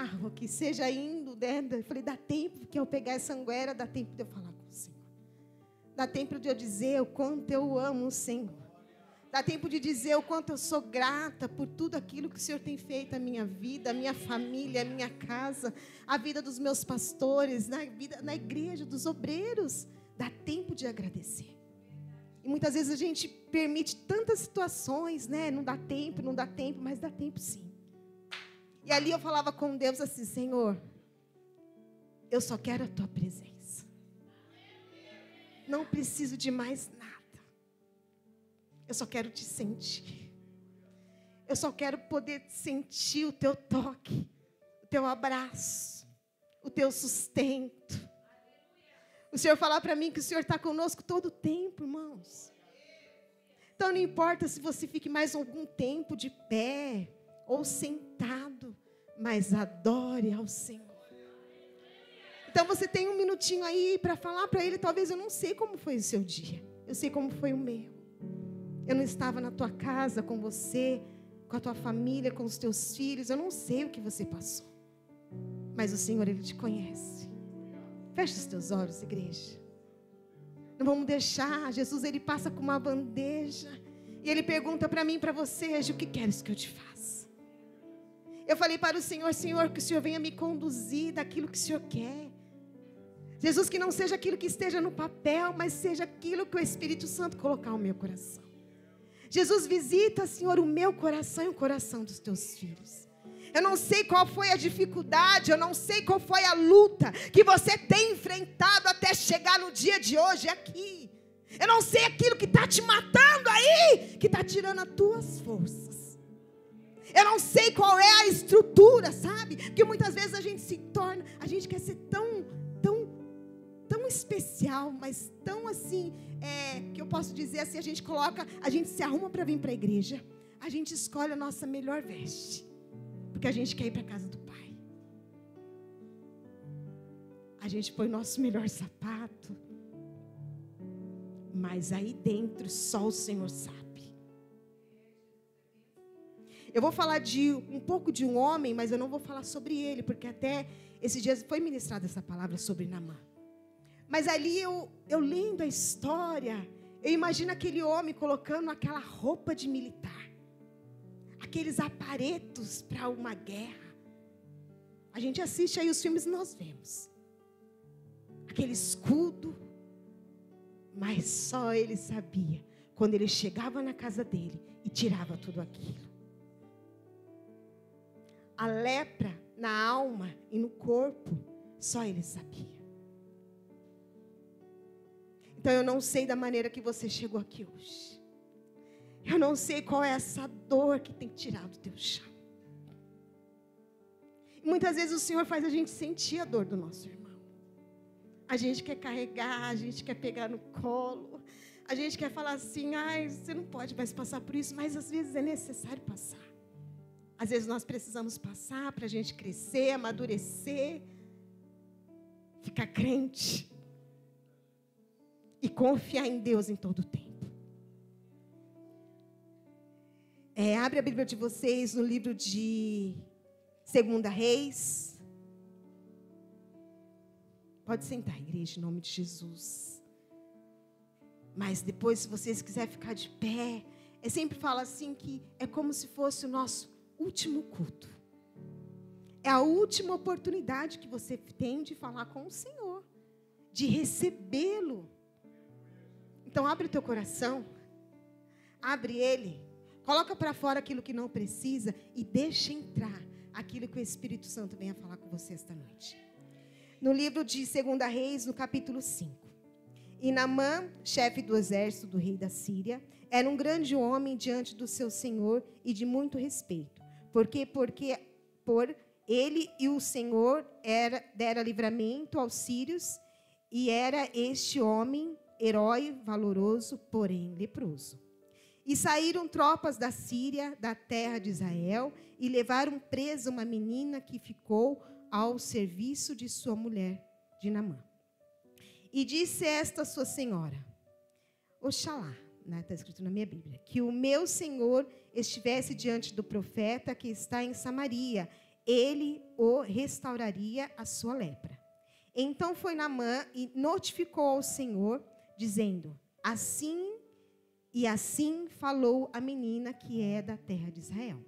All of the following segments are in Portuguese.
carro, que seja indo, né? Eu falei, dá tempo que eu pegar essa anguera, dá tempo de eu falar com o Senhor. Dá tempo de eu dizer o quanto eu amo o Senhor. Dá tempo de dizer o quanto eu sou grata por tudo aquilo que o Senhor tem feito na minha vida, a minha família, a minha casa, a vida dos meus pastores, na igreja, dos obreiros. Dá tempo de agradecer. E muitas vezes a gente permite tantas situações, né? Não dá tempo, mas dá tempo sim. E ali eu falava com Deus assim, Senhor, eu só quero a tua presença. Não preciso de mais nada. Eu só quero te sentir. Eu só quero poder sentir o teu toque, o teu abraço, o teu sustento. O Senhor falar para mim que o Senhor está conosco todo o tempo, irmãos. Então não importa se você fique mais algum tempo de pé ou sentado, mas adore ao Senhor. Então você tem um minutinho aí para falar para Ele, talvez eu não sei como foi o seu dia, eu sei como foi o meu. Eu não estava na tua casa com você, com a tua família, com os teus filhos, eu não sei o que você passou. Mas o Senhor, Ele te conhece. Fecha os teus olhos, igreja. Não vamos deixar. Jesus, Ele passa com uma bandeja. E Ele pergunta para mim e para você, o que queres que eu te faça? Eu falei para o Senhor, Senhor, que o Senhor venha me conduzir daquilo que o Senhor quer. Jesus, que não seja aquilo que esteja no papel, mas seja aquilo que o Espírito Santo colocar no meu coração. Jesus, visita, Senhor, o meu coração e o coração dos teus filhos. Eu não sei qual foi a dificuldade, eu não sei qual foi a luta que você tem enfrentado até chegar no dia de hoje aqui. Eu não sei aquilo que está te matando aí, que está tirando as tuas forças. Eu não sei qual é a estrutura, sabe? Porque muitas vezes a gente se torna, a gente quer ser tão especial, mas tão assim, que eu posso dizer assim, a gente se arruma para vir para a igreja, a gente escolhe a nossa melhor veste, porque a gente quer ir para a casa do Pai. A gente põe o nosso melhor sapato, mas aí dentro só o Senhor sabe. Eu vou falar um pouco de um homem, mas eu não vou falar sobre ele, porque até esses dias foi ministrada essa palavra sobre Naamã. Mas ali eu lendo a história, eu imagino aquele homem colocando aquela roupa de militar, aqueles aparelhos para uma guerra. A gente assiste aí os filmes e nós vemos aquele escudo, mas só ele sabia quando ele chegava na casa dele e tirava tudo aquilo. A lepra na alma e no corpo, só ele sabia. Então eu não sei da maneira que você chegou aqui hoje. Eu não sei qual é essa dor que tem tirado o teu chão. E muitas vezes o Senhor faz a gente sentir a dor do nosso irmão. A gente quer carregar, a gente quer pegar no colo. A gente quer falar assim, você não pode mais passar por isso, mas às vezes é necessário passar. Às vezes nós precisamos passar para a gente crescer, amadurecer, ficar crente. E confiar em Deus em todo o tempo. Abre a Bíblia de vocês no livro de 2 Reis. Pode sentar, igreja, em nome de Jesus. Mas depois, se vocês quiserem ficar de pé, eu sempre falo assim que é como se fosse o nosso último culto. É a última oportunidade que você tem de falar com o Senhor, de recebê-lo. Então abre o teu coração, abre ele, coloca para fora aquilo que não precisa e deixa entrar aquilo que o Espírito Santo venha falar com você esta noite. No livro de 2 Reis, no capítulo 5. E Naamã, chefe do exército do rei da Síria, era um grande homem diante do seu senhor e de muito respeito. Por ele e o Senhor dera livramento aos sírios, e era este homem herói, valoroso, porém leproso. E saíram tropas da Síria, da terra de Israel, e levaram presa uma menina que ficou ao serviço de sua mulher, de Naamã. E disse esta sua senhora, Oxalá, está escrito na minha Bíblia, que o meu senhor estivesse diante do profeta que está em Samaria, ele o restauraria a sua lepra. Então foi Naamã e notificou ao Senhor, dizendo: assim e assim falou a menina que é da terra de Israel.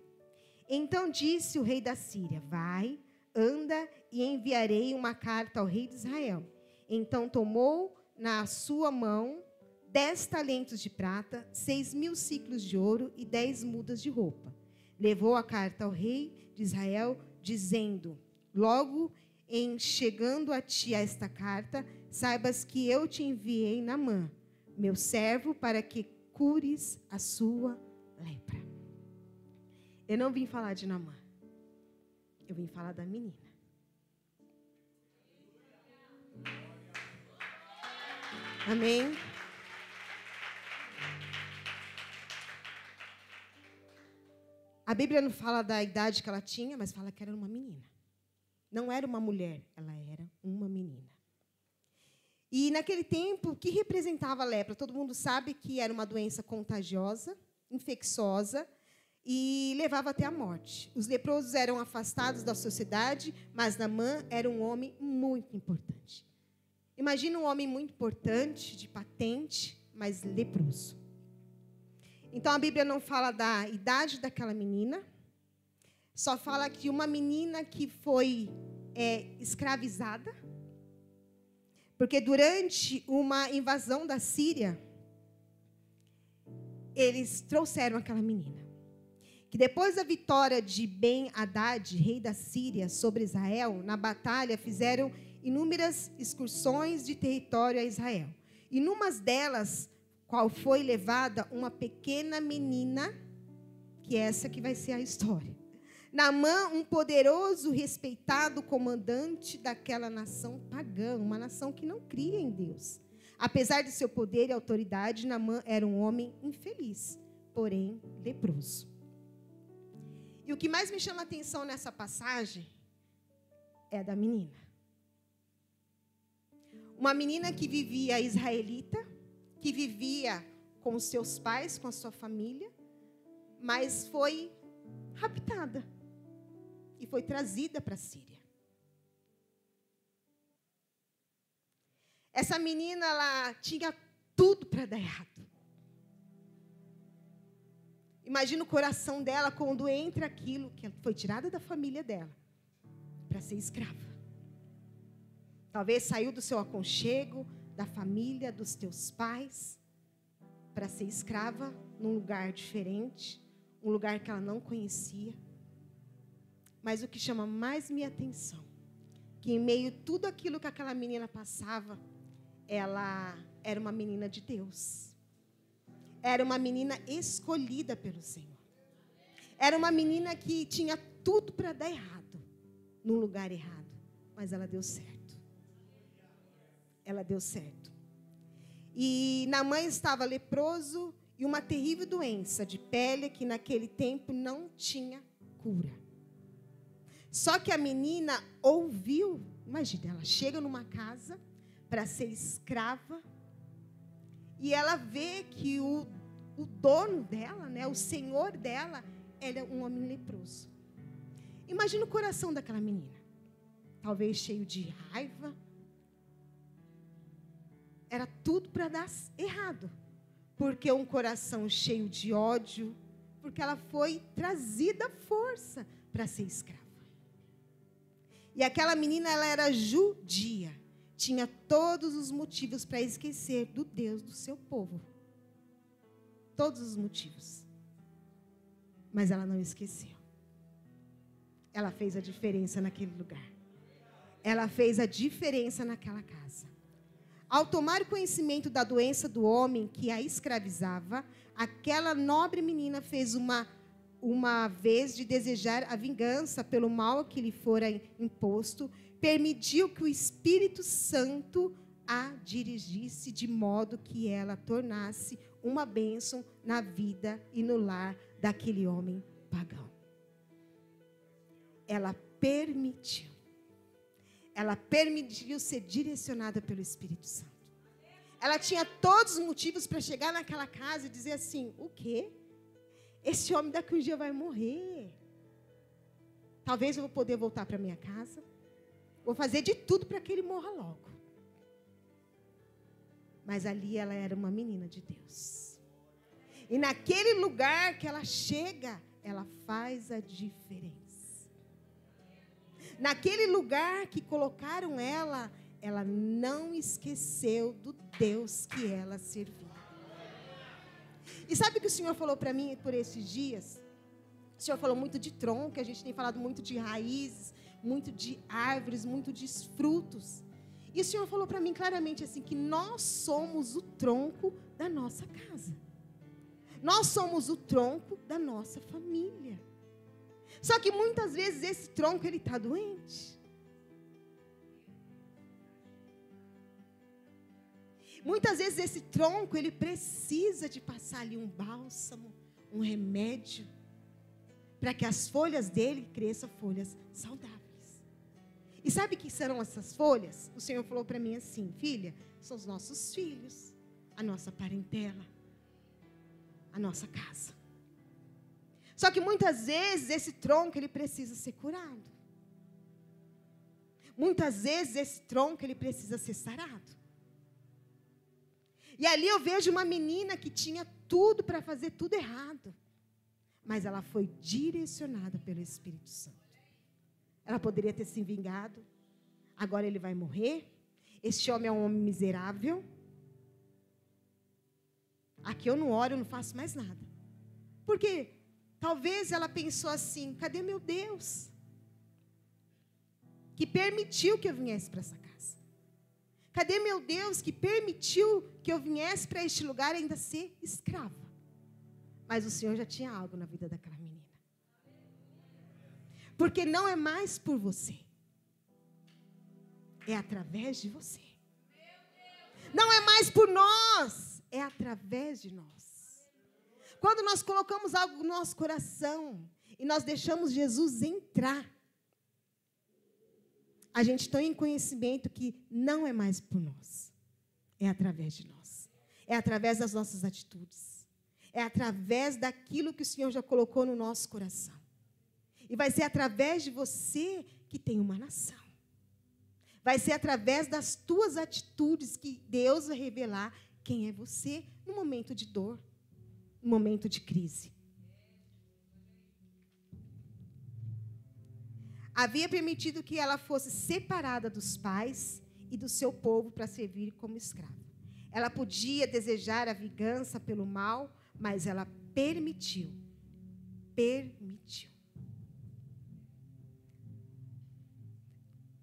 Então disse o rei da Síria: vai, anda e enviarei uma carta ao rei de Israel. Então tomou na sua mão 10 talentos de prata, 6.000 ciclos de ouro e 10 mudas de roupa. Levou a carta ao rei de Israel, dizendo: logo em chegando a ti esta carta, saibas que eu te enviei Naamã, meu servo, para que cures a sua lepra. Eu não vim falar de Naamã, eu vim falar da menina. Amém? A Bíblia não fala da idade que ela tinha, mas fala que era uma menina. Não era uma mulher, ela era uma menina. E naquele tempo, o que representava a lepra? Todo mundo sabe que era uma doença contagiosa, infecciosa, e levava até a morte. Os leprosos eram afastados da sociedade, mas Naamã era um homem muito importante. Imagina um homem muito importante, de patente, mas leproso. Então, a Bíblia não fala da idade daquela menina, só fala que uma menina que foi escravizada, porque durante uma invasão da Síria, eles trouxeram aquela menina. Que depois da vitória de Ben-Hadad, rei da Síria, sobre Israel, na batalha, fizeram inúmeras excursões de território a Israel. E numa delas, qual foi levada uma pequena menina, que é essa que vai ser a história. Naamã, um poderoso, respeitado comandante daquela nação pagã, uma nação que não cria em Deus. Apesar de seu poder e autoridade, Naamã era um homem infeliz, porém leproso. E o que mais me chama a atenção nessa passagem é a da menina. Uma menina que vivia israelita, que vivia com os seus pais, com a sua família, mas foi raptada e foi trazida para a Síria. Essa menina, ela tinha tudo para dar errado. Imagina o coração dela quando entra aquilo que foi tirada da família dela para ser escrava. Talvez saiu do seu aconchego, da família, dos teus pais, para ser escrava num lugar diferente, um lugar que ela não conhecia. Mas o que chama mais minha atenção, que em meio a tudo aquilo que aquela menina passava, ela era uma menina de Deus. Era uma menina escolhida pelo Senhor. Era uma menina que tinha tudo para dar errado, num lugar errado, mas ela deu certo. Ela deu certo. E Naamã estava leproso e uma terrível doença de pele que naquele tempo não tinha cura. Só que a menina ouviu, imagina, ela chega numa casa para ser escrava e ela vê que o dono dela, né, o senhor dela, ele é um homem leproso. Imagina o coração daquela menina. Talvez cheio de raiva. Era tudo para dar errado. Porque um coração cheio de ódio, porque ela foi trazida à força para ser escrava. E aquela menina, ela era judia. Tinha todos os motivos para esquecer do Deus do seu povo. Todos os motivos. Mas ela não esqueceu. Ela fez a diferença naquele lugar. Ela fez a diferença naquela casa. Ao tomar conhecimento da doença do homem que a escravizava, aquela nobre menina fez uma vez de desejar a vingança pelo mal que lhe fora imposto, permitiu que o Espírito Santo a dirigisse de modo que ela tornasse uma bênção na vida e no lar daquele homem pagão. Ela permitiu. Ela permitiu ser direcionada pelo Espírito Santo. Ela tinha todos os motivos para chegar naquela casa e dizer assim: o quê? Esse homem daqui um dia vai morrer. talvez eu vou poder voltar para minha casa. Vou fazer de tudo para que ele morra logo. Mas ali ela era uma menina de Deus. E naquele lugar que ela chega, ela faz a diferença. Naquele lugar que colocaram ela, ela não esqueceu do Deus que ela servia. E sabe o que o Senhor falou para mim por esses dias? O Senhor falou muito de tronco, a gente tem falado muito de raízes, muito de árvores, muito de frutos. E o Senhor falou para mim claramente assim, que nós somos o tronco da nossa casa. Nós somos o tronco da nossa família. Só que muitas vezes esse tronco, ele está doente. Muitas vezes esse tronco, ele precisa de passar ali um bálsamo, um remédio, para que as folhas dele cresçam folhas saudáveis. E sabe o que serão essas folhas? O Senhor falou para mim assim, filha, são os nossos filhos, a nossa parentela, a nossa casa. Só que muitas vezes esse tronco, ele precisa ser curado. Muitas vezes esse tronco, ele precisa ser sarado. E ali eu vejo uma menina que tinha tudo para fazer tudo errado. Mas ela foi direcionada pelo Espírito Santo. Ela poderia ter se vingado. Agora ele vai morrer. Este homem é um homem miserável. Aqui eu não oro, eu não faço mais nada. Porque talvez ela pensou assim, cadê meu Deus? Que permitiu que eu viesse para essa casa. Cadê meu Deus que permitiu que eu viesse para este lugar ainda ser escrava? Mas o Senhor já tinha algo na vida daquela menina. Porque não é mais por você. É através de você. Não é mais por nós. É através de nós. Quando nós colocamos algo no nosso coração e nós deixamos Jesus entrar, a gente tem em conhecimento que não é mais por nós. É através de nós. É através das nossas atitudes. É através daquilo que o Senhor já colocou no nosso coração. E vai ser através de você que tem uma nação. Vai ser através das tuas atitudes que Deus vai revelar quem é você no momento de dor, no momento de crise. Havia permitido que ela fosse separada dos pais e do seu povo para servir como escrava. Ela podia desejar a vingança pelo mal, mas ela permitiu. Permitiu.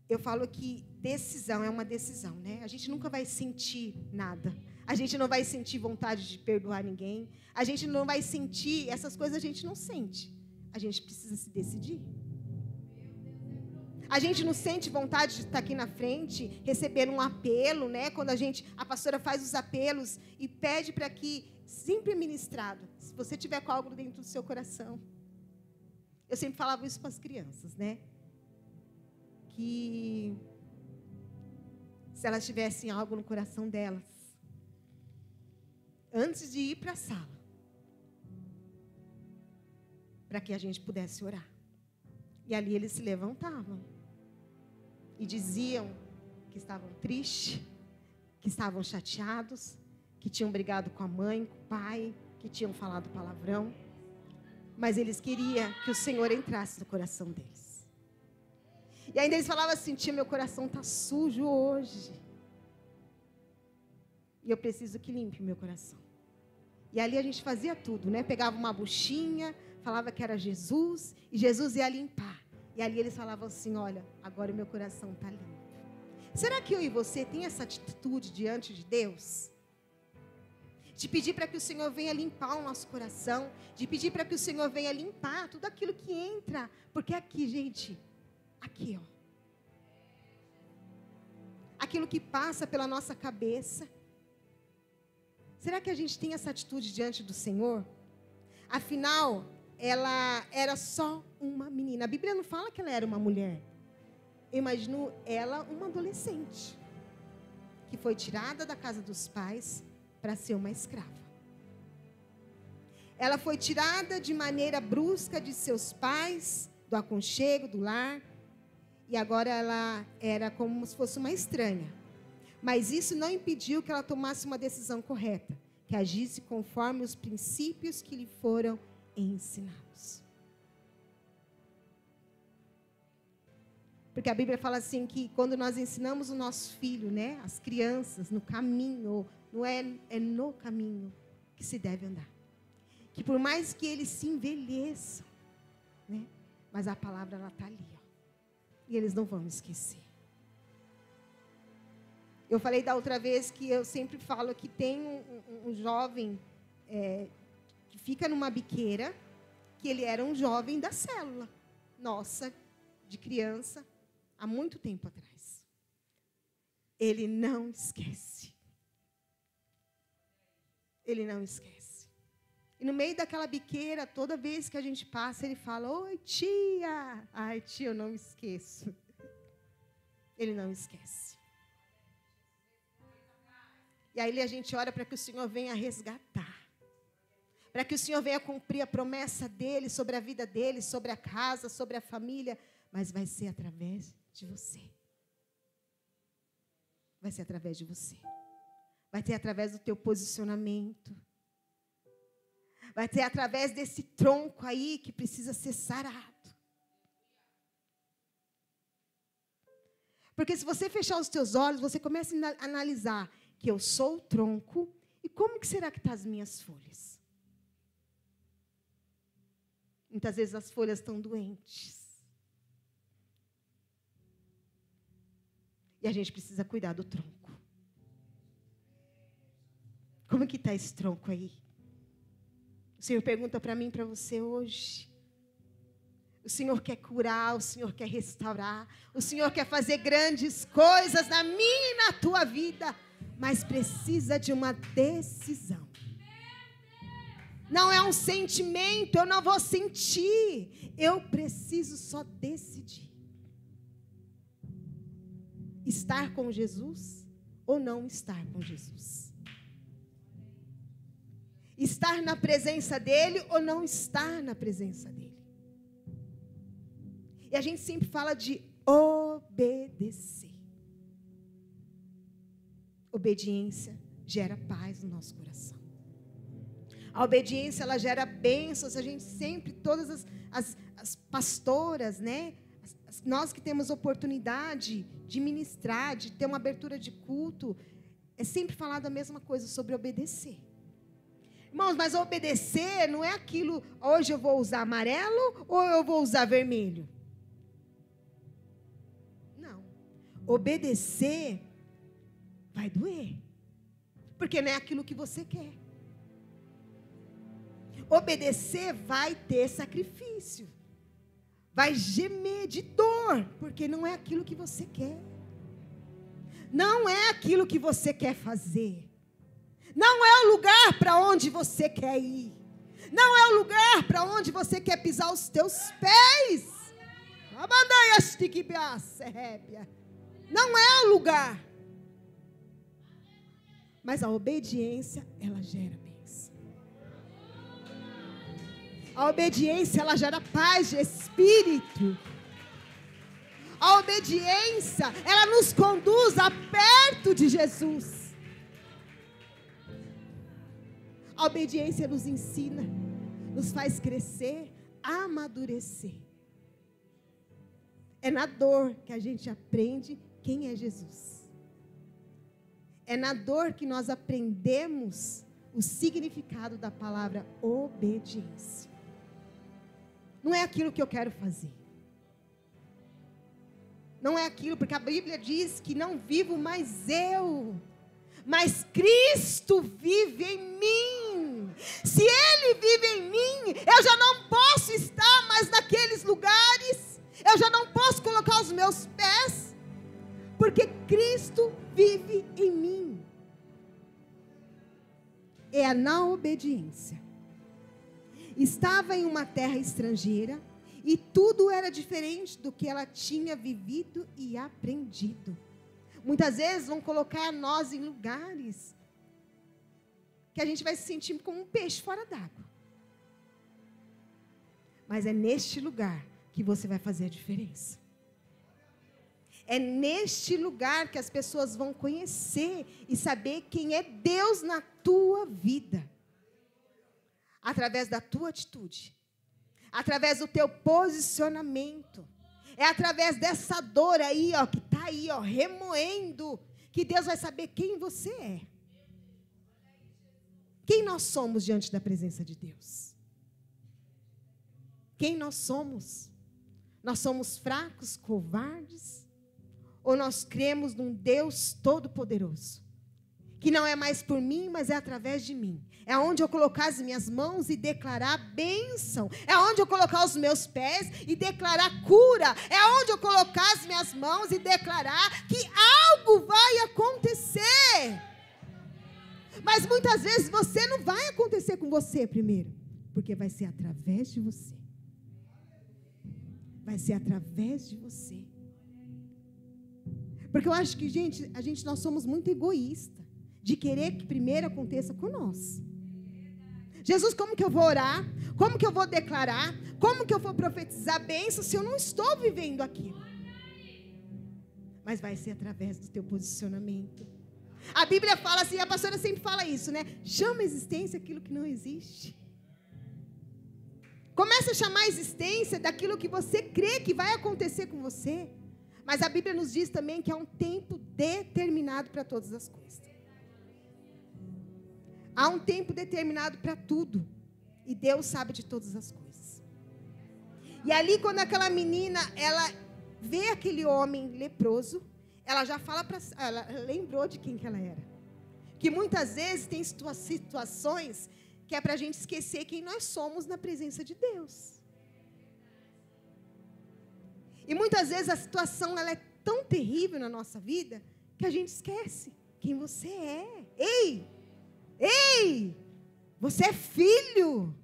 Eu falo que decisão é uma decisão, né? A gente nunca vai sentir nada. A gente não vai sentir vontade de perdoar ninguém. A gente não vai sentir, essas coisas a gente não sente. A gente precisa se decidir. A gente não sente vontade de estar aqui na frente, receber um apelo, né? Quando a pastora faz os apelos e pede para que, sempre é ministrado, se você tiver com algo dentro do seu coração. Eu sempre falava isso para as crianças, né? Que se elas tivessem algo no coração delas, antes de ir para a sala, para que a gente pudesse orar. E ali eles se levantavam e diziam que estavam tristes, que estavam chateados, que tinham brigado com a mãe, com o pai, que tinham falado palavrão. Mas eles queriam que o Senhor entrasse no coração deles. E ainda eles falavam assim, tia, meu coração está sujo hoje. E eu preciso que limpe o meu coração. E ali a gente fazia tudo, né? Pegava uma buchinha, falava que era Jesus, e Jesus ia limpar. E ali eles falavam assim, olha, agora o meu coração está limpo. Será que eu e você tem essa atitude diante de Deus? De pedir para que o Senhor venha limpar o nosso coração, de pedir para que o Senhor venha limpar tudo aquilo que entra. Porque aqui, gente, aqui, ó. Aquilo que passa pela nossa cabeça. Será que a gente tem essa atitude diante do Senhor? Afinal, ela era só uma menina. A Bíblia não fala que ela era uma mulher. Eu imagino ela uma adolescente, que foi tirada da casa dos pais para ser uma escrava. Ela foi tirada de maneira brusca de seus pais do aconchego, do lar. E agora ela era como se fosse uma estranha. Mas isso não impediu que ela tomasse uma decisão correta, que agisse conforme os princípios que lhe foram ensinados. Porque a Bíblia fala assim que quando nós ensinamos o nosso filho, né, as crianças, no caminho, não é no caminho que se deve andar. Que por mais que eles se envelheçam, né, mas a palavra ela está ali, ó, e eles não vão esquecer. Eu falei da outra vez que eu sempre falo que tem um jovem que fica numa biqueira, que ele era um jovem da célula nossa, de criança, há muito tempo atrás. Ele não esquece. Ele não esquece. E no meio daquela biqueira, toda vez que a gente passa, ele fala: oi, tia. Ai, tia, eu não esqueço. Ele não esquece. E aí a gente ora para que o Senhor venha resgatar. Para que o Senhor venha cumprir a promessa dele sobre a vida dele, sobre a casa, sobre a família. Mas vai ser através de você. Vai ser através de você. Vai ser através do teu posicionamento. Vai ser através desse tronco aí que precisa ser sarado. Porque se você fechar os teus olhos, você começa a analisar que eu sou o tronco e como que será que estão as minhas folhas? Muitas vezes as folhas estão doentes. E a gente precisa cuidar do tronco. Como que está esse tronco aí? O Senhor pergunta para mim e para você hoje. O Senhor quer curar, o Senhor quer restaurar. O Senhor quer fazer grandes coisas na minha e na tua vida. Mas precisa de uma decisão. Não é um sentimento, eu não vou sentir. Eu preciso só decidir. Estar com Jesus ou não estar com Jesus. Estar na presença dele ou não estar na presença dele. E a gente sempre fala de obedecer. Obediência gera paz no nosso coração. A obediência, ela gera bênçãos. A gente sempre, todas as pastoras, né? Nós que temos oportunidade de ministrar, de ter uma abertura de culto, é sempre falado a mesma coisa sobre obedecer. Irmãos, mas obedecer não é aquilo, hoje eu vou usar amarelo ou eu vou usar vermelho. Não. Obedecer vai doer. Porque não é aquilo que você quer. Obedecer vai ter sacrifício. Vai gemer de dor, porque não é aquilo que você quer. Não é aquilo que você quer fazer. Não é o lugar para onde você quer ir. Não é o lugar para onde você quer pisar os teus pés. Não é o lugar. Mas a obediência, ela gera bênção. A obediência, ela gera paz de espírito. A obediência, ela nos conduz a perto de Jesus. A obediência nos ensina, nos faz crescer, amadurecer. É na dor que a gente aprende quem é Jesus. É na dor que nós aprendemos o significado da palavra obediência. Não é aquilo que eu quero fazer. Não é aquilo, porque a Bíblia diz que não vivo mais eu, mas Cristo vive em mim. Se Ele vive em mim, eu já não posso estar mais naqueles lugares, eu já não posso colocar os meus pés, porque Cristo vive em mim. É na obediência. Estava em uma terra estrangeira e tudo era diferente do que ela tinha vivido e aprendido. Muitas vezes vão colocar nós em lugares que a gente vai se sentir como um peixe fora d'água. Mas é neste lugar que você vai fazer a diferença. É neste lugar que as pessoas vão conhecer e saber quem é Deus na tua vida. Através da tua atitude. Através do teu posicionamento. É através dessa dor aí, ó, que está aí, ó, remoendo, que Deus vai saber quem você é. Quem nós somos diante da presença de Deus? Quem nós somos? Nós somos fracos, covardes? Ou nós cremos num Deus todo-poderoso? Que não é mais por mim, mas é através de mim. É onde eu colocar as minhas mãos e declarar bênção. É onde eu colocar os meus pés e declarar cura. É onde eu colocar as minhas mãos e declarar que algo vai acontecer. Mas muitas vezes você não vai acontecer com você primeiro. Porque vai ser através de você. Vai ser através de você. Porque eu acho que, gente, nós somos muito egoístas. De querer que primeiro aconteça com nós. Jesus, como que eu vou orar? Como que eu vou declarar? Como que eu vou profetizar bênção se eu não estou vivendo aquilo? Mas vai ser através do teu posicionamento. A Bíblia fala assim, a pastora sempre fala isso, né? Chama a existência aquilo que não existe. Começa a chamar a existência daquilo que você crê que vai acontecer com você. Mas a Bíblia nos diz também que há um tempo determinado para todas as coisas. Há um tempo determinado para tudo. E Deus sabe de todas as coisas. E ali, quando aquela menina, ela vê aquele homem leproso, ela já fala para... Ela lembrou de quem que ela era. Que muitas vezes tem situações que é para a gente esquecer quem nós somos na presença de Deus. E muitas vezes a situação ela é tão terrível na nossa vida que a gente esquece quem você é. Ei, você é filho,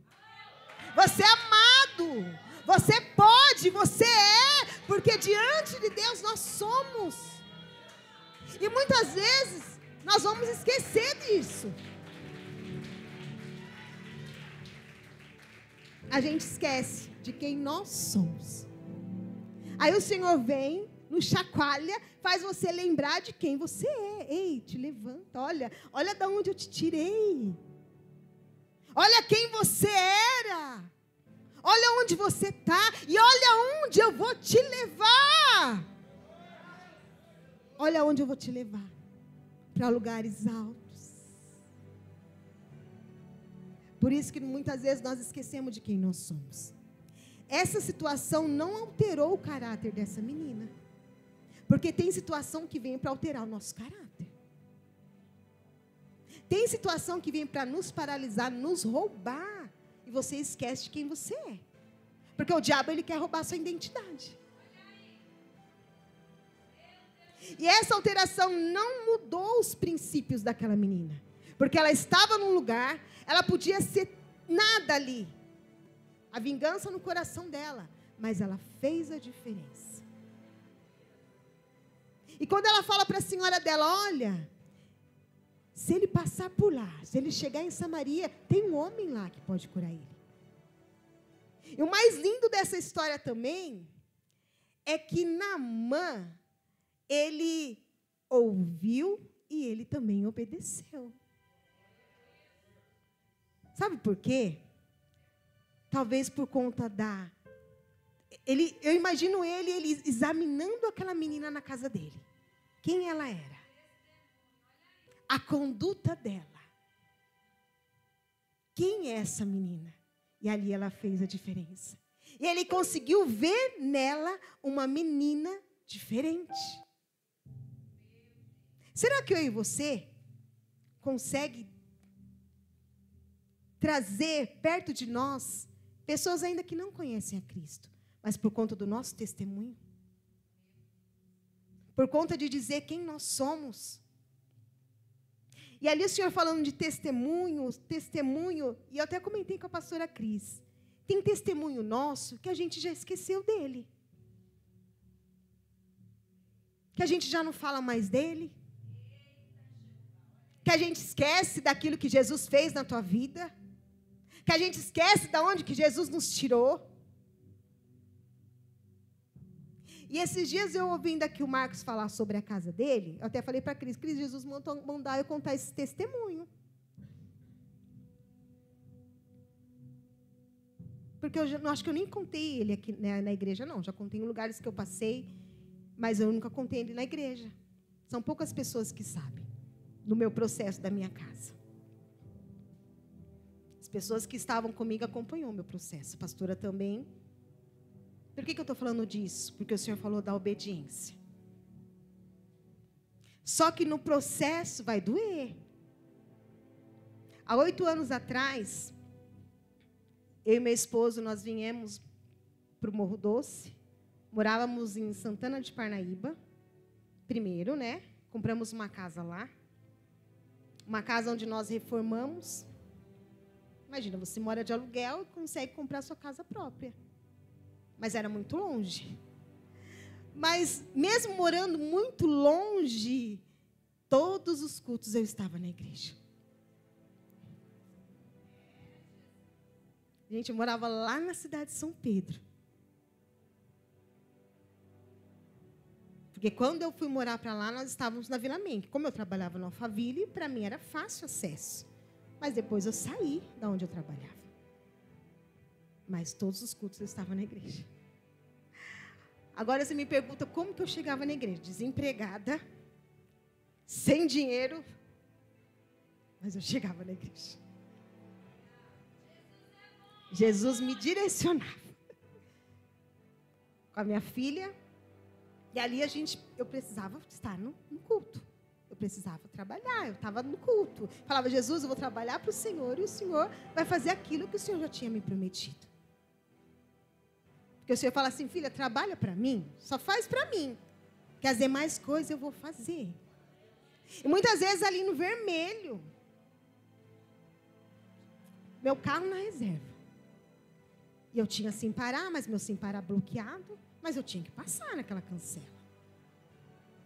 você é amado, você pode, você é, porque diante de Deus nós somos. E muitas vezes nós vamos esquecer disso. A gente esquece de quem nós somos. Aí o Senhor vem, nos chacoalha, faz você lembrar de quem você é. Ei, te levanta, olha de onde eu te tirei. Olha quem você era. Olha onde você está e olha onde eu vou te levar. Olha onde eu vou te levar. Para lugares altos. Por isso que muitas vezes nós esquecemos de quem nós somos. Essa situação não alterou o caráter dessa menina. Porque tem situação que vem para alterar o nosso caráter. Tem situação que vem para nos paralisar, nos roubar. E você esquece de quem você é. Porque o diabo, ele quer roubar a sua identidade. E essa alteração não mudou os princípios daquela menina. Porque ela estava num lugar, ela podia ser nada ali. A vingança no coração dela. Mas ela fez a diferença. E quando ela fala para a senhora dela, olha, se ele passar por lá, se ele chegar em Samaria, tem um homem lá que pode curar ele. E o mais lindo dessa história também, é que Naamã, ele ouviu e ele também obedeceu. Sabe por quê? Talvez por conta eu imagino ele examinando aquela menina na casa dele. Quem ela era? A conduta dela. Quem é essa menina? E ali ela fez a diferença. E ele conseguiu ver nela uma menina diferente. Será que eu e você consegue trazer perto de nós pessoas ainda que não conhecem a Cristo, mas por conta do nosso testemunho? Por conta de dizer quem nós somos. E ali o Senhor falando de testemunho, e eu até comentei com a pastora Cris. Tem testemunho nosso que a gente já esqueceu dele. Que a gente já não fala mais dele. Que a gente esquece daquilo que Jesus fez na tua vida. Que a gente esquece de onde que Jesus nos tirou. E esses dias eu ouvindo aqui o Marcos falar sobre a casa dele, eu até falei para a Cris, Jesus mandar eu contar esse testemunho. Porque eu acho que eu nem contei ele aqui na igreja, não. Já contei em lugares que eu passei, mas eu nunca contei ele na igreja. São poucas pessoas que sabem do meu processo da minha casa. As pessoas que estavam comigo acompanhou o meu processo. A pastora também. Por que eu estou falando disso? Porque o Senhor falou da obediência. Só que no processo vai doer. Há 8 anos atrás, eu e meu esposo, nós viemos para o Morro Doce. Morávamos em Santana de Parnaíba. Primeiro, né? Compramos uma casa lá. Uma casa onde nós reformamos. Imagina, você mora de aluguel e consegue comprar sua casa própria. Mas era muito longe. Mas mesmo morando muito longe, todos os cultos eu estava na igreja. Gente, eu morava lá na cidade de São Pedro. Porque quando eu fui morar para lá, nós estávamos na Vila Menck. Como eu trabalhava no Alphaville, para mim era fácil acesso. Mas depois eu saí de onde eu trabalhava. Mas todos os cultos eu estava na igreja. Agora você me pergunta como que eu chegava na igreja? Desempregada, sem dinheiro, mas eu chegava na igreja. Jesus me direcionava. Com a minha filha. E ali eu precisava estar no culto. Eu precisava trabalhar, eu estava no culto. Falava, Jesus, eu vou trabalhar para o Senhor e o Senhor vai fazer aquilo que o Senhor já tinha me prometido. Porque o Senhor fala assim, filha, trabalha para mim, só faz para mim, que as demais coisas eu vou fazer. E muitas vezes ali no vermelho, meu carro na reserva. E eu tinha sem parar, mas meu sem parar bloqueado, mas eu tinha que passar naquela cancela.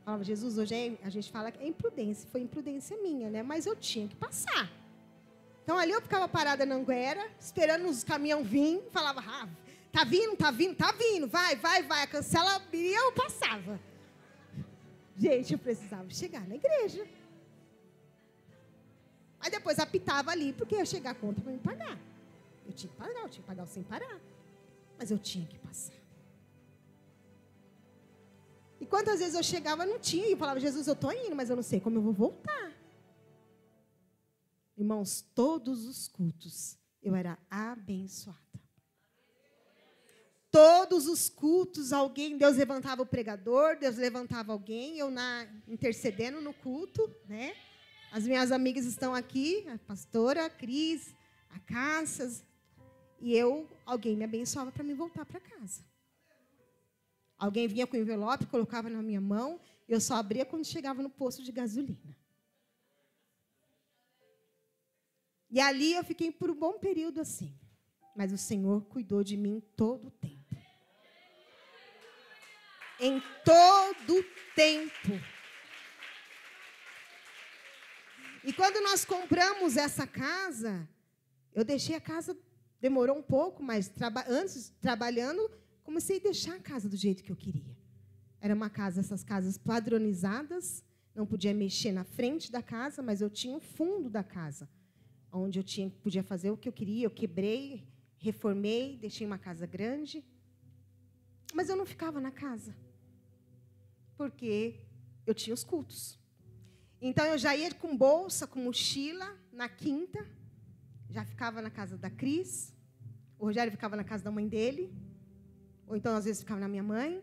Falava, Jesus, hoje a gente fala que é imprudência, foi imprudência minha, né? Mas eu tinha que passar. Então ali eu ficava parada na Anguera, esperando os caminhões virem, falava, tá vindo, vai. A cancela abria e eu passava. Gente, eu precisava chegar na igreja. Aí depois apitava ali, porque ia chegar a conta para me pagar. Eu tinha que pagar sem parar. Mas eu tinha que passar. E quantas vezes eu chegava, não tinha, e eu falava, Jesus, eu estou indo, mas eu não sei como eu vou voltar. Irmãos, todos os cultos, eu era abençoada. Todos os cultos, Deus levantava o pregador, Deus levantava alguém, eu intercedendo no culto, né? As minhas amigas estão aqui, a pastora, a Cris, a Cassas, e alguém me abençoava para me voltar para casa. Alguém vinha com o envelope, colocava na minha mão, eu só abria quando chegava no posto de gasolina. E ali eu fiquei por um bom período assim. Mas o Senhor cuidou de mim todo o tempo. Em todo o tempo. E quando nós compramos essa casa, eu deixei a casa, demorou um pouco, mas antes, trabalhando, comecei a deixar a casa do jeito que eu queria. Era uma casa, essas casas padronizadas, não podia mexer na frente da casa, mas eu tinha o fundo da casa, onde eu podia fazer o que eu queria. Eu quebrei, reformei, deixei uma casa grande. Mas eu não ficava na casa, porque eu tinha os cultos. Então, eu já ia com bolsa, com mochila, na quinta, já ficava na casa da Cris, o Rogério ficava na casa da mãe dele, ou então, às vezes, ficava na minha mãe,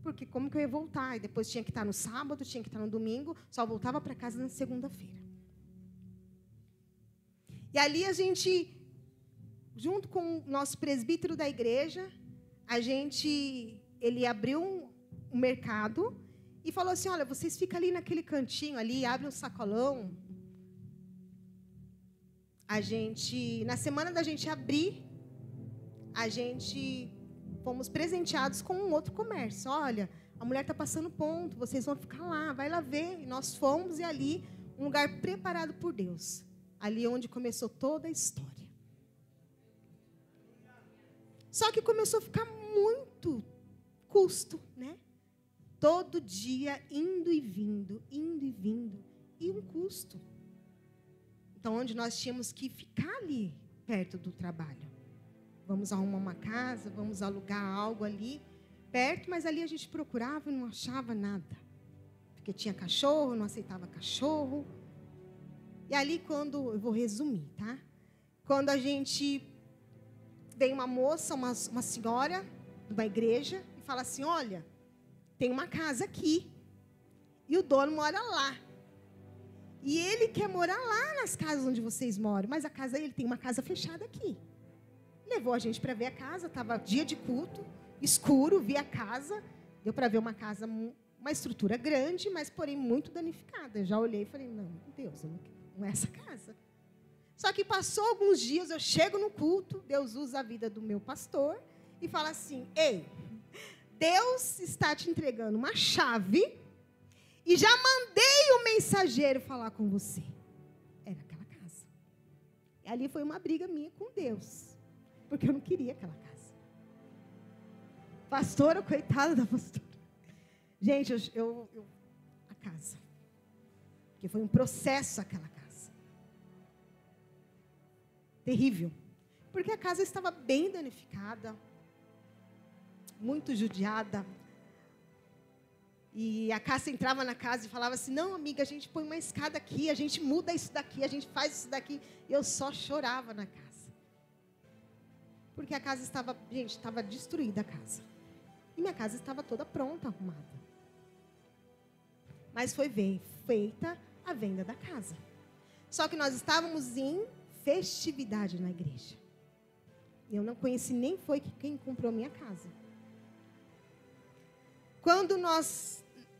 porque como que eu ia voltar? E depois tinha que estar no sábado, tinha que estar no domingo, só voltava para casa na segunda-feira. E ali a gente, junto com o nosso presbítero da igreja, ele abriu um mercado e falou assim, olha, vocês ficam ali naquele cantinho ali, abre um sacolão. Na semana da gente abrir, fomos presenteados com um outro comércio. Olha, a mulher está passando ponto, vocês vão ficar lá, vai lá ver. E nós fomos, e ali, um lugar preparado por Deus. Ali onde começou toda a história. Só que começou a ficar muito custo, né? Todo dia indo e vindo, e um custo. Então, onde nós tínhamos que ficar ali, perto do trabalho. Vamos arrumar uma casa, vamos alugar algo ali, perto, mas ali a gente procurava e não achava nada. Porque tinha cachorro, não aceitava cachorro. E ali quando, eu vou resumir, tá? Quando a gente, vem uma moça, uma senhora, de uma igreja, e fala assim, olha, tem uma casa aqui, e o dono mora lá. E ele quer morar lá nas casas onde vocês moram, mas a casa, ele tem uma casa fechada aqui. Levou a gente para ver a casa, estava dia de culto, escuro, vi a casa, deu para ver uma casa, uma estrutura grande, mas porém muito danificada. Eu já olhei e falei, não, meu Deus, não é essa casa. Só que passou alguns dias, eu chego no culto, Deus usa a vida do meu pastor e fala assim, ei, Deus está te entregando uma chave e já mandei o mensageiro falar com você. Era aquela casa. E ali foi uma briga minha com Deus, porque eu não queria aquela casa. Pastora, coitada da pastora. Gente, a casa. Porque foi um processo aquela casa. Terrível. Porque a casa estava bem danificada, muito judiada. E a Cássia entrava na casa e falava assim, não, amiga, a gente põe uma escada aqui, a gente muda isso daqui, a gente faz isso daqui. E eu só chorava na casa. Porque a casa estava, gente, estava destruída a casa. E minha casa estava toda pronta, arrumada. Mas foi feita a venda da casa. Só que nós estávamos em festividade na igreja. Eu não conheci nem foi quem comprou minha casa. Quando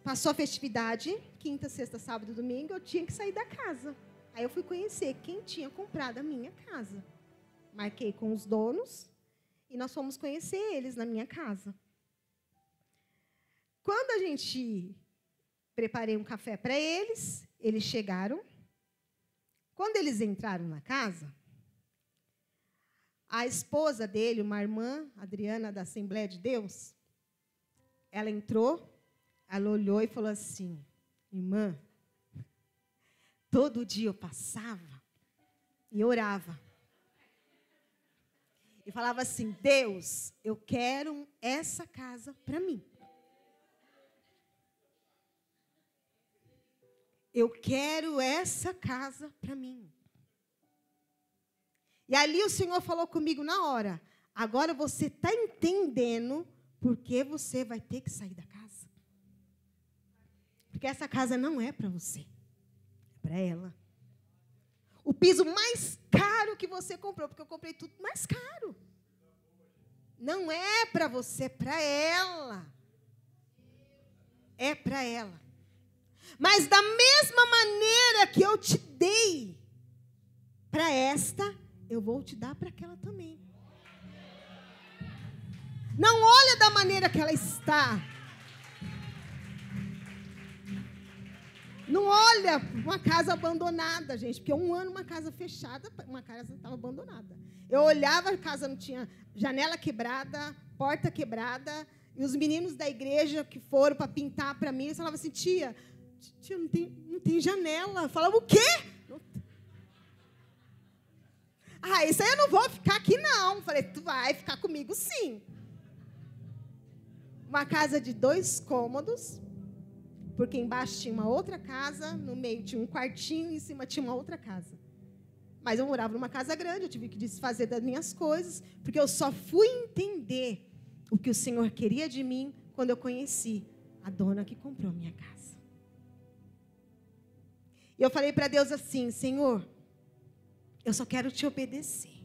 passou a festividade, quinta, sexta, sábado e domingo, eu tinha que sair da casa. Aí eu fui conhecer quem tinha comprado a minha casa. Marquei com os donos e nós fomos conhecer eles na minha casa. Quando a gente preparei um café para eles, eles chegaram. Quando eles entraram na casa, a esposa dele, uma irmã, Adriana, da Assembleia de Deus, ela entrou, ela olhou e falou assim, irmã, todo dia eu passava e orava. E falava assim, Deus, eu quero essa casa para mim. Eu quero essa casa para mim. E ali o Senhor falou comigo na hora. Agora você está entendendo por que você vai ter que sair da casa. Porque essa casa não é para você. É para ela. O piso mais caro que você comprou, porque eu comprei tudo mais caro. Não é para você, é para ela. É para ela. Mas da mesma maneira que eu te dei para esta, eu vou te dar para aquela também. Não olha da maneira que ela está. Não olha uma casa abandonada, gente. Porque 1 ano uma casa fechada, uma casa estava abandonada. Eu olhava, a casa não tinha janela quebrada, porta quebrada. E os meninos da igreja que foram para pintar para mim, eles falavam assim, tia, não tem janela. Eu falava, o quê? Ah, isso aí eu não vou ficar aqui, não. Eu falei, tu vai ficar comigo, sim. Uma casa de 2 cômodos, porque embaixo tinha uma outra casa, no meio tinha um quartinho, em cima tinha uma outra casa. Mas eu morava numa casa grande, eu tive que desfazer das minhas coisas, porque eu só fui entender o que o Senhor queria de mim quando eu conheci a dona que comprou minha casa. E eu falei para Deus assim, Senhor, eu só quero te obedecer.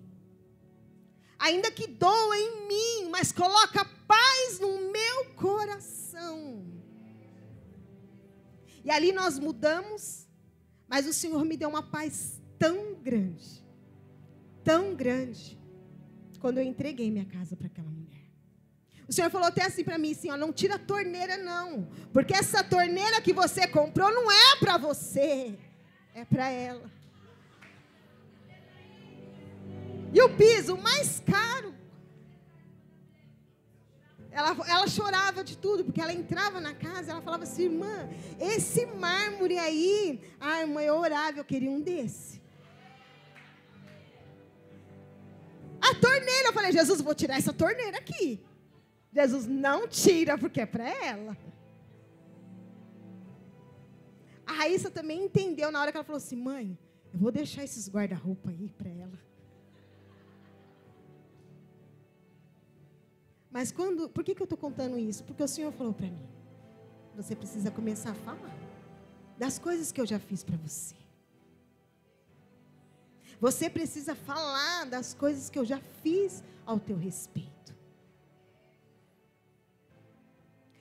Ainda que doa em mim, mas coloca paz no meu coração. E ali nós mudamos, mas o Senhor me deu uma paz tão grande, quando eu entreguei minha casa para aquela mulher. O Senhor falou até assim para mim, assim, ó, não tira a torneira não, porque essa torneira que você comprou não é para você, é para ela. E o piso mais caro Ela chorava de tudo, porque ela entrava na casa, ela falava assim, irmã, esse mármore aí, irmã, eu orava, eu queria um desse. A torneira, eu falei, Jesus, vou tirar essa torneira aqui. Jesus, não tira, porque é para ela. A Raíssa também entendeu na hora que ela falou assim, mãe, eu vou deixar esses guarda-roupa aí para ela. Mas por que eu estou contando isso? Porque o Senhor falou para mim, você precisa começar a falar das coisas que eu já fiz para você. Você precisa falar das coisas que eu já fiz ao teu respeito.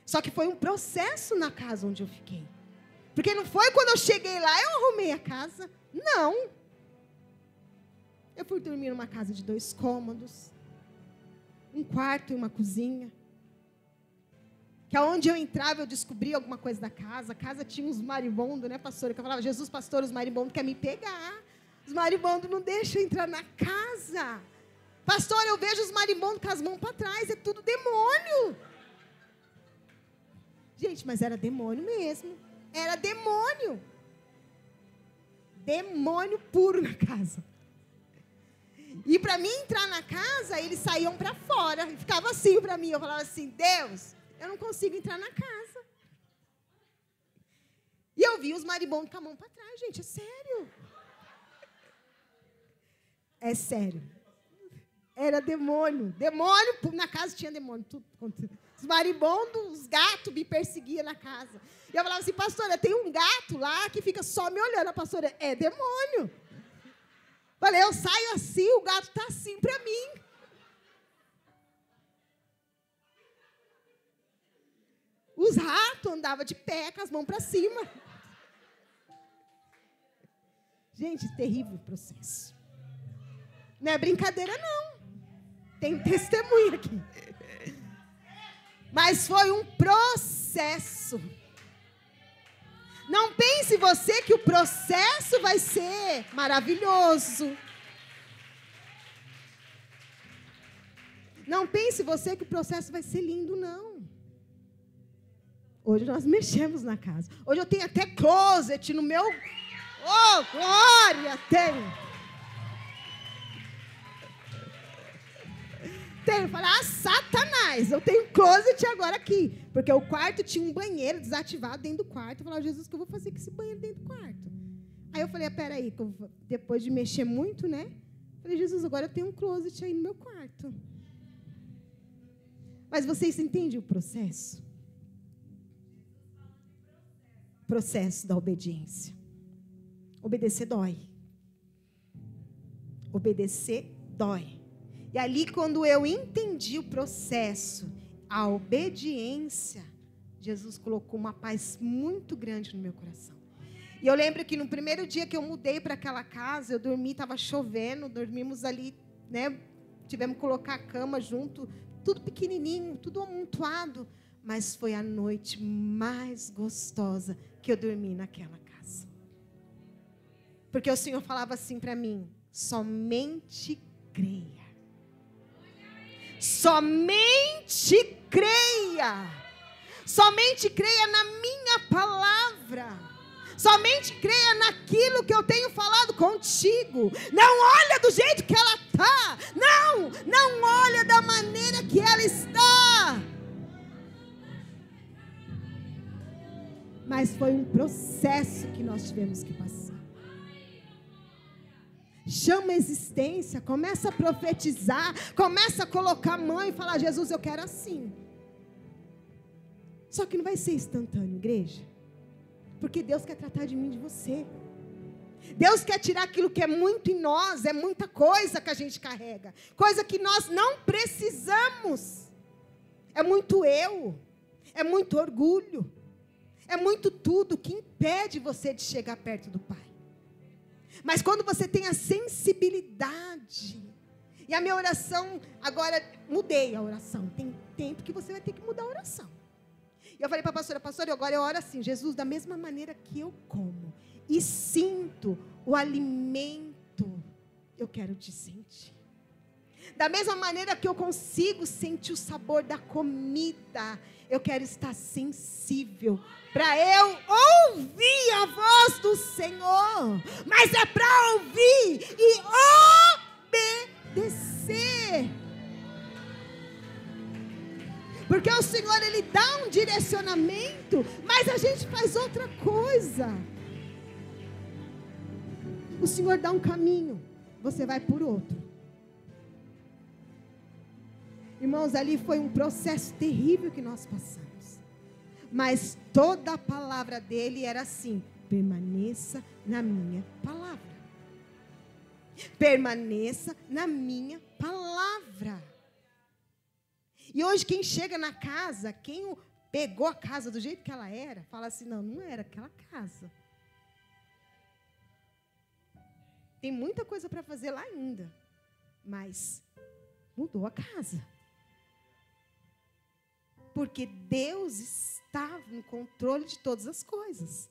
Só que foi um processo na casa onde eu fiquei. Porque não foi quando eu cheguei lá, eu arrumei a casa. Não. Eu fui dormir numa casa de 2 cômodos. Um quarto e uma cozinha. Que aonde eu entrava, eu descobria alguma coisa da casa. A casa tinha uns marimbondos, né, pastora? Que eu falava, Jesus, pastor, os marimbondos querem me pegar. Os marimbondos não deixam eu entrar na casa. Pastor, eu vejo os marimbondos com as mãos para trás. É tudo demônio. Gente, mas era demônio mesmo. Era demônio. Demônio puro na casa. E para mim entrar na casa, eles saíam para fora. E ficava assim para mim. Eu falava assim, Deus, eu não consigo entrar na casa. E eu vi os marimbondos com a mão para trás, gente. É sério. É sério. Era demônio. Demônio, na casa tinha demônio. Tudo. Os marimbondos, os gatos me perseguiam na casa. E eu falava assim, pastora, tem um gato lá que fica só me olhando. A pastora, é demônio. Falei, eu saio assim, o gato está assim para mim. Os ratos andavam de pé, com as mãos para cima. Gente, terrível processo. Não é brincadeira, não. Tem testemunha aqui. Mas foi um processo. Não pense você que o processo vai ser maravilhoso. Não pense você que o processo vai ser lindo, não. Hoje nós mexemos na casa. Hoje eu tenho até closet no meu... Oh, glória, tenho. Tenho, falar, Satanás, eu tenho closet agora aqui. Porque o quarto tinha um banheiro desativado dentro do quarto. Eu falava, Jesus, o que eu vou fazer com esse banheiro dentro do quarto? Aí eu falei, peraí, depois de mexer muito, né? Falei, Jesus, agora eu tenho um closet aí no meu quarto. Mas vocês entendem o processo? Processo da obediência. Obedecer dói. Obedecer dói. E ali, quando eu entendi o processo, a obediência, Jesus colocou uma paz muito grande no meu coração. E eu lembro que no primeiro dia que eu mudei para aquela casa, eu dormi, estava chovendo, dormimos ali, né? Tivemos que colocar a cama junto, tudo pequenininho, tudo amontoado. Mas foi a noite mais gostosa que eu dormi naquela casa. Porque o Senhor falava assim para mim, somente creia. Somente creia. Somente creia na minha palavra. Somente creia naquilo que eu tenho falado contigo. Não olha do jeito que ela está. Não olha da maneira que ela está. Mas foi um processo que nós tivemos que passar. Chama a existência, começa a profetizar, começa a colocar a mão e falar, Jesus, eu quero assim. Só que não vai ser instantâneo, igreja. Porque Deus quer tratar de mim e de você. Deus quer tirar aquilo que é muito em nós, é muita coisa que a gente carrega. Coisa que nós não precisamos. É muito eu, é muito orgulho. É muito tudo que impede você de chegar perto do Pai. Mas quando você tem a sensibilidade, e a minha oração, agora mudei a oração, tem tempo que você vai ter que mudar a oração. E eu falei para a pastora, agora eu oro assim, Jesus, da mesma maneira que eu como e sinto o alimento, eu quero te sentir. Da mesma maneira que eu consigo sentir o sabor da comida, eu quero estar sensível para eu ouvir a voz do Senhor. Mas é para ouvir e obedecer. Porque o Senhor, Ele dá um direcionamento, mas a gente faz outra coisa. O Senhor dá um caminho, você vai por outro. Irmãos, ali foi um processo terrível que nós passamos. Mas toda a palavra dele era assim: permaneça na minha palavra. Permaneça na minha palavra. E hoje quem chega na casa, quem pegou a casa do jeito que ela era, fala assim: não, não era aquela casa. Tem muita coisa para fazer lá ainda, mas mudou a casa. Porque Deus está no controle de todas as coisas.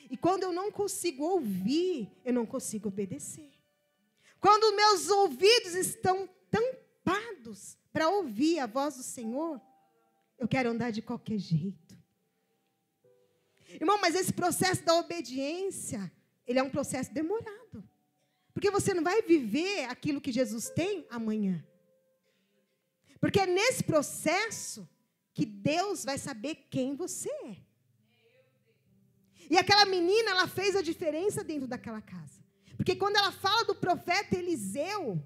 E quando eu não consigo ouvir, eu não consigo obedecer. Quando meus ouvidos estão tampados para ouvir a voz do Senhor, eu quero andar de qualquer jeito. Irmão, mas esse processo da obediência, ele é um processo demorado. Porque você não vai viver aquilo que Jesus tem amanhã. Porque é nesse processo que Deus vai saber quem você é. E aquela menina, ela fez a diferença dentro daquela casa. Porque quando ela fala do profeta Eliseu,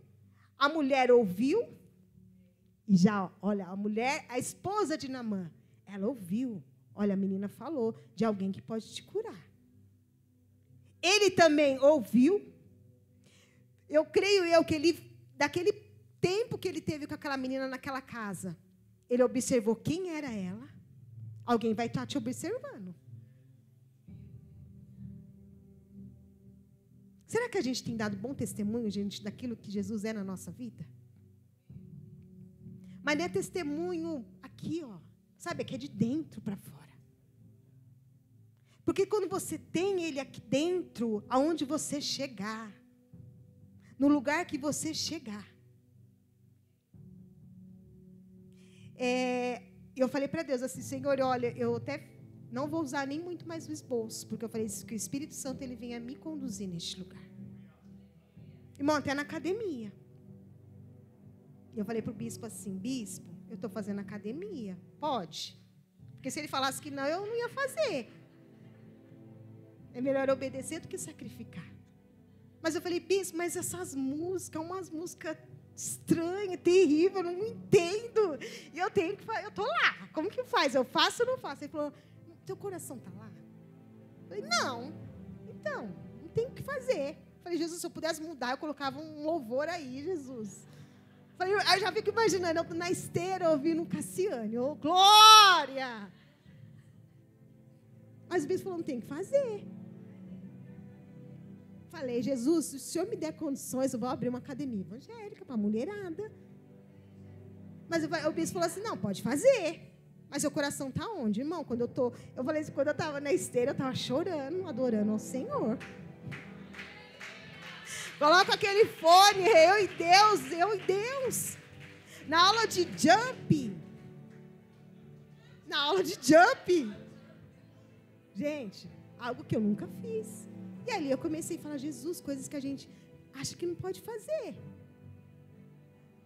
a mulher ouviu. E já, olha, a mulher, a esposa de Naamã, ela ouviu. Olha, a menina falou de alguém que pode te curar. Ele também ouviu. Eu creio que ele, daquele tempo que ele teve com aquela menina naquela casa, ele observou quem era ela. Alguém vai estar te observando. Será que a gente tem dado bom testemunho, gente, daquilo que Jesus é na nossa vida? Mas não é testemunho aqui, ó. Sabe, que é de dentro para fora. Porque quando você tem ele aqui dentro, aonde você chegar, no lugar que você chegar, eu falei para Deus assim: Senhor, olha, eu até não vou usar nem muito mais o esboço, porque eu falei que o Espírito Santo ele venha me conduzir neste lugar. Irmão, até na academia. Eu falei para o bispo assim: bispo, eu estou fazendo academia, pode? Porque se ele falasse que não, eu não ia fazer. É melhor obedecer do que sacrificar. Mas eu falei: bispo, mas essas músicas, umas músicas estranhas, terríveis, eu não entendo. E eu tenho que fazer, eu estou lá. Como que faz? Eu faço ou não faço? Ele falou: teu coração está lá? Eu falei: não. Então, não tem o que fazer. Eu falei: Jesus, se eu pudesse mudar, eu colocava um louvor aí, Jesus. Eu falei, eu já fico imaginando, eu na esteira ouvindo um Cassiane. Oh, glória! Mas o bispo falou: não tem que fazer. Falei: Jesus, se o Senhor me der condições, eu vou abrir uma academia evangélica para a mulherada. Mas o bispo falou assim: não, pode fazer. Mas seu coração está onde, irmão? Eu falei assim, quando eu estava na esteira, eu estava chorando, adorando ao Senhor. Coloca aquele fone, eu e Deus. Na aula de jump. Gente, algo que eu nunca fiz. E ali eu comecei a falar: Jesus, coisas que a gente acha que não pode fazer.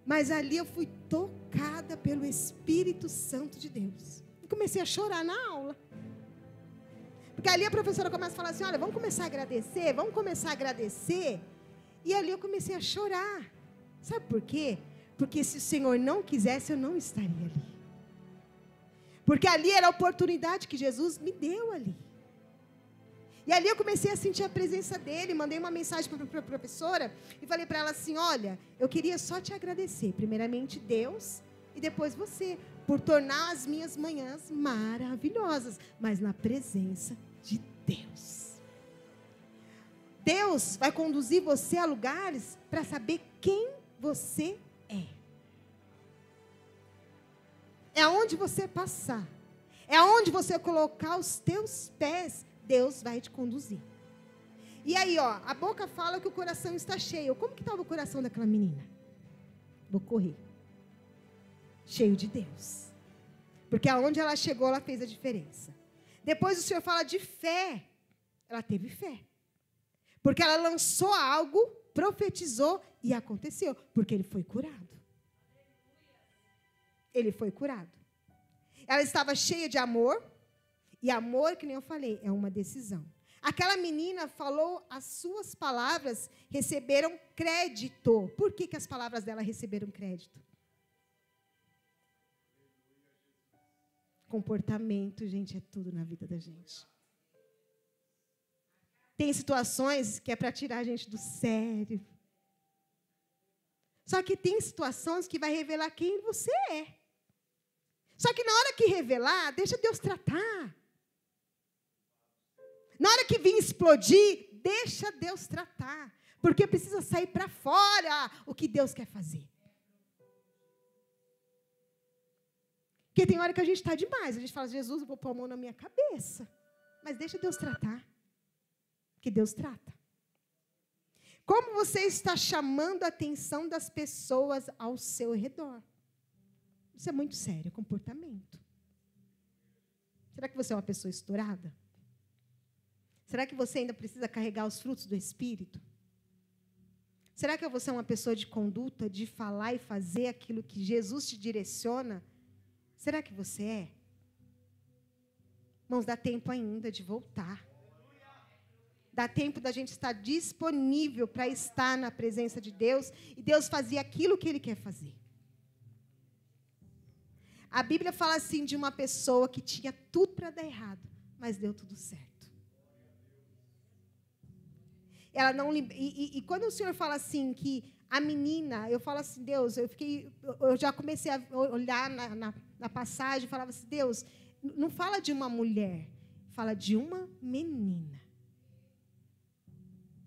Mas ali eu fui tocada pelo Espírito Santo de Deus. E comecei a chorar na aula. Porque ali a professora começa a falar assim: olha, vamos começar a agradecer. E ali eu comecei a chorar. Sabe por quê? Porque se o Senhor não quisesse, eu não estaria ali. Porque ali era a oportunidade que Jesus me deu ali. E ali eu comecei a sentir a presença dele, mandei uma mensagem para a professora e falei para ela assim: olha, eu queria só te agradecer, primeiramente Deus e depois você, por tornar as minhas manhãs maravilhosas, mas na presença de Deus. Deus vai conduzir você a lugares para saber quem você é. É aonde você passar, é aonde você colocar os teus pés, Deus vai te conduzir. E aí, ó, a boca fala que o coração está cheio. Como que estava o coração daquela menina? Vou correr. Cheio de Deus. Porque aonde ela chegou, ela fez a diferença. Depois o Senhor fala de fé. Ela teve fé. Porque ela lançou algo, profetizou e aconteceu. Porque ele foi curado. Ele foi curado. Ela estava cheia de amor. E amor, que nem eu falei, é uma decisão. Aquela menina falou, as suas palavras receberam crédito. Por que as palavras dela receberam crédito? Comportamento, gente, é tudo na vida da gente. Tem situações que é para tirar a gente do sério. Só que tem situações que vai revelar quem você é. Só que na hora que revelar, deixa Deus tratar. Na hora que vir explodir, deixa Deus tratar. Porque precisa sair para fora o que Deus quer fazer. Porque tem hora que a gente está demais. A gente fala, Jesus, eu vou pôr a mão na minha cabeça. Mas deixa Deus tratar. Que Deus trata. Como você está chamando a atenção das pessoas ao seu redor? Isso é muito sério, comportamento. Será que você é uma pessoa estourada? Será que você ainda precisa carregar os frutos do Espírito? Será que você é uma pessoa de conduta, de falar e fazer aquilo que Jesus te direciona? Será que você é? Irmãos, dá tempo ainda de voltar. Dá tempo da gente estar disponível para estar na presença de Deus e Deus fazer aquilo que Ele quer fazer. A Bíblia fala assim de uma pessoa que tinha tudo para dar errado, mas deu tudo certo. Ela não, quando o Senhor fala assim que a menina, eu falo assim, Deus, eu já comecei a olhar na passagem, falava assim, Deus, não fala de uma mulher, fala de uma menina.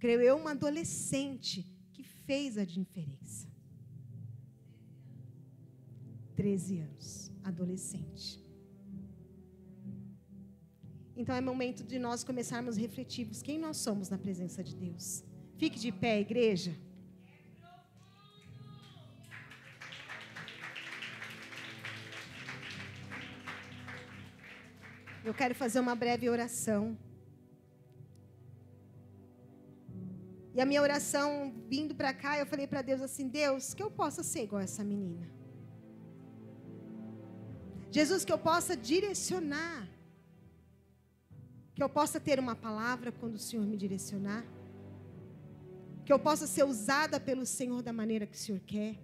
Creio eu, uma adolescente que fez a diferença. 13 anos, adolescente. Então é momento de nós começarmos refletivos quem nós somos na presença de Deus. Fique de pé, igreja. Eu quero fazer uma breve oração. E a minha oração, vindo para cá, eu falei para Deus assim, Deus, que eu possa ser igual a essa menina. Jesus, que eu possa direcionar. Que eu possa ter uma palavra quando o Senhor me direcionar. Que eu possa ser usada pelo Senhor da maneira que o Senhor quer.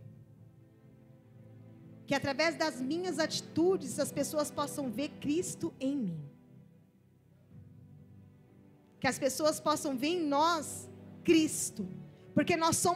Que através das minhas atitudes as pessoas possam ver Cristo em mim. Que as pessoas possam ver em nós Cristo. Porque nós somos